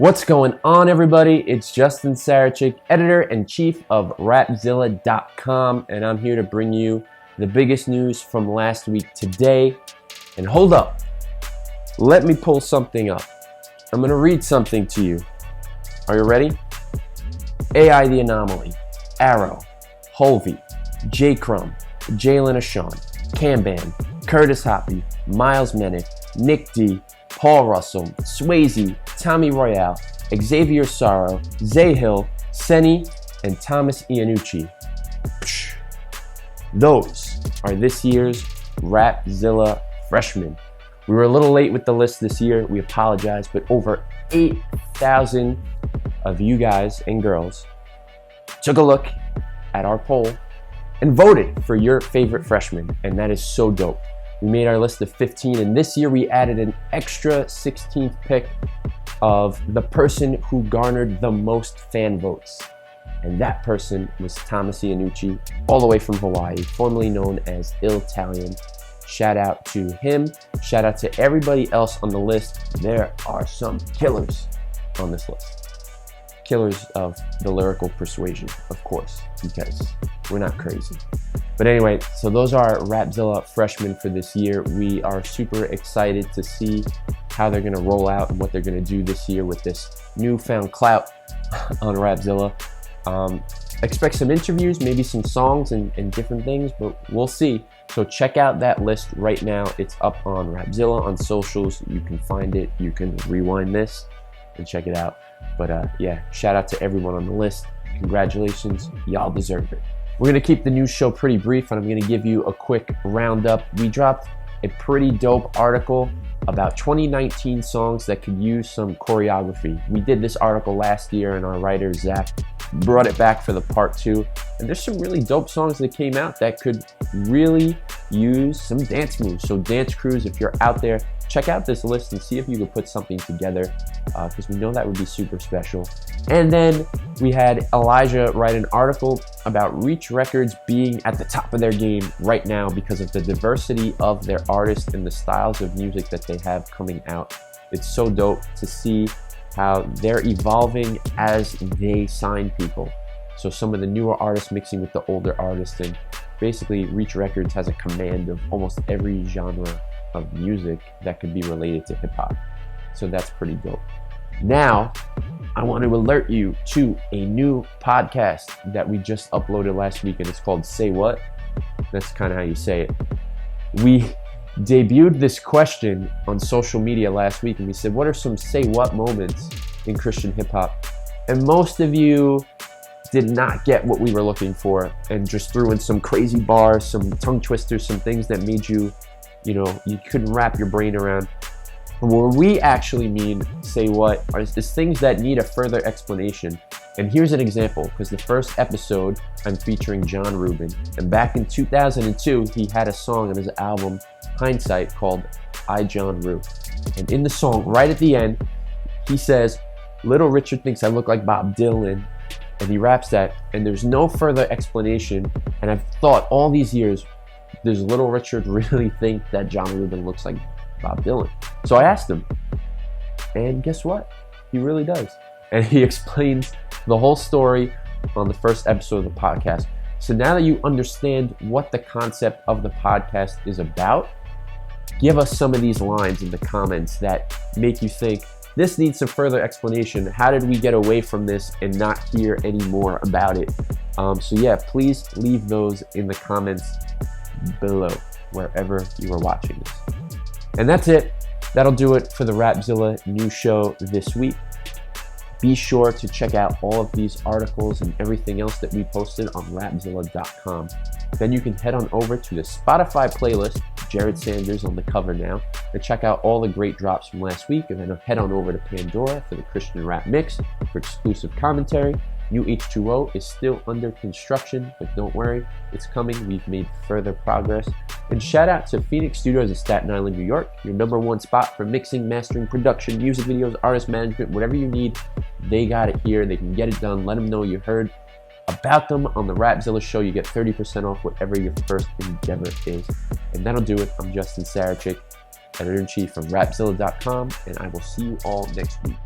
What's going on, everybody? It's Justin Sarachik, editor-in-chief of Rapzilla.com, and I'm here to bring you the biggest news from last week today. And hold up, let me pull something up. I'm gonna read something to you. Are you ready? AI The Anomaly, Arrow, Holvey, J. Crumb, Jalen Ashawn, Camban, Curtis Hoppy, Miles Menick, Nick D, Paul Russell, Swayze, Tommy Royale, Xavier Sorrow, Zay Hill, Senny, and Thomas Iannucci. Those are this year's Rapzilla Freshmen. We were a little late with the list this year. We apologize, but over 8,000 of you guys and girls took a look at our poll and voted for your favorite freshman, and that is so dope. We made our list of 15, and this year we added an extra 16th pick of the person who garnered the most fan votes. And that person was Thomas Iannucci, all the way from Hawaii, formerly known as Italian. Shout out to him. Shout out to everybody else on the list. There are some killers on this list. Killers of the lyrical persuasion, of course, because we're not crazy. But anyway, so those are Rapzilla freshmen for this year. We are super excited to see how they're gonna roll out and what they're gonna do this year with this newfound clout on Rapzilla. Expect some interviews, maybe some songs and different things, but we'll see. So check out that list right now. It's up on Rapzilla on socials. You can find it. You can rewind this and check it out. But yeah, shout out to everyone on the list. Congratulations, y'all deserve it. We're gonna keep the news show pretty brief, and I'm gonna give you a quick roundup. We dropped a pretty dope article about 2019 songs that could use some choreography. We did this article last year, and our writer, Zach, brought it back for the part 2. And there's some really dope songs that came out that could really use some dance moves. So dance crews, if you're out there, check out this list and see if you could put something together, because we know that would be super special. And then we had Elijah write an article about Reach Records being at the top of their game right now because of the diversity of their artists and the styles of music that they have coming out. It's so dope to see how they're evolving as they sign people. So some of the newer artists mixing with the older artists, and basically Reach Records has a command of almost every genre of music that could be related to hip hop. So that's pretty dope. Now, I want to alert you to a new podcast that we just uploaded last week, and it's called Say What? That's kind of how you say it. We debuted this question on social media last week, and we said, what are some say what moments in Christian hip hop? And most of you did not get what we were looking for and just threw in some crazy bars, some tongue twisters, some things that made you couldn't wrap your brain around. What we actually mean, say what, is things that need a further explanation. And here's an example, because the first episode, I'm featuring John Rubin. And back in 2002, he had a song on his album, Hindsight, called I, John Rue. And in the song, right at the end, he says, Little Richard thinks I look like Bob Dylan. And he raps that, and there's no further explanation. And I've thought all these years, does Little Richard really think that John Rubin looks like Bob Dylan? So I asked him, and guess what? He really does. And he explains the whole story on the first episode of the podcast. So now that you understand what the concept of the podcast is about, give us some of these lines in the comments that make you think, this needs some further explanation. How did we get away from this and not hear any more about it? So yeah, please leave those in the comments below, wherever you are watching this. And that's it. That'll do it for the Rapzilla news show this week. Be sure to check out all of these articles and everything else that we posted on Rapzilla.com. Then you can head on over to the Spotify playlist, Jared Sanders on the cover now, and check out all the great drops from last week. And then head on over to Pandora for the Christian Rap Mix for exclusive commentary. New H2O is still under construction, but don't worry, it's coming. We've made further progress. And shout out to Fenix Studios in Staten Island, New York, your #1 spot for mixing, mastering, production, music videos, artist management, whatever you need, they got it here. They can get it done. Let them know you heard about them on the Rapzilla show. You get 30% off whatever your first endeavor is. And that'll do it. I'm Justin Sarachik, editor-in-chief from Rapzilla.com, and I will see you all next week.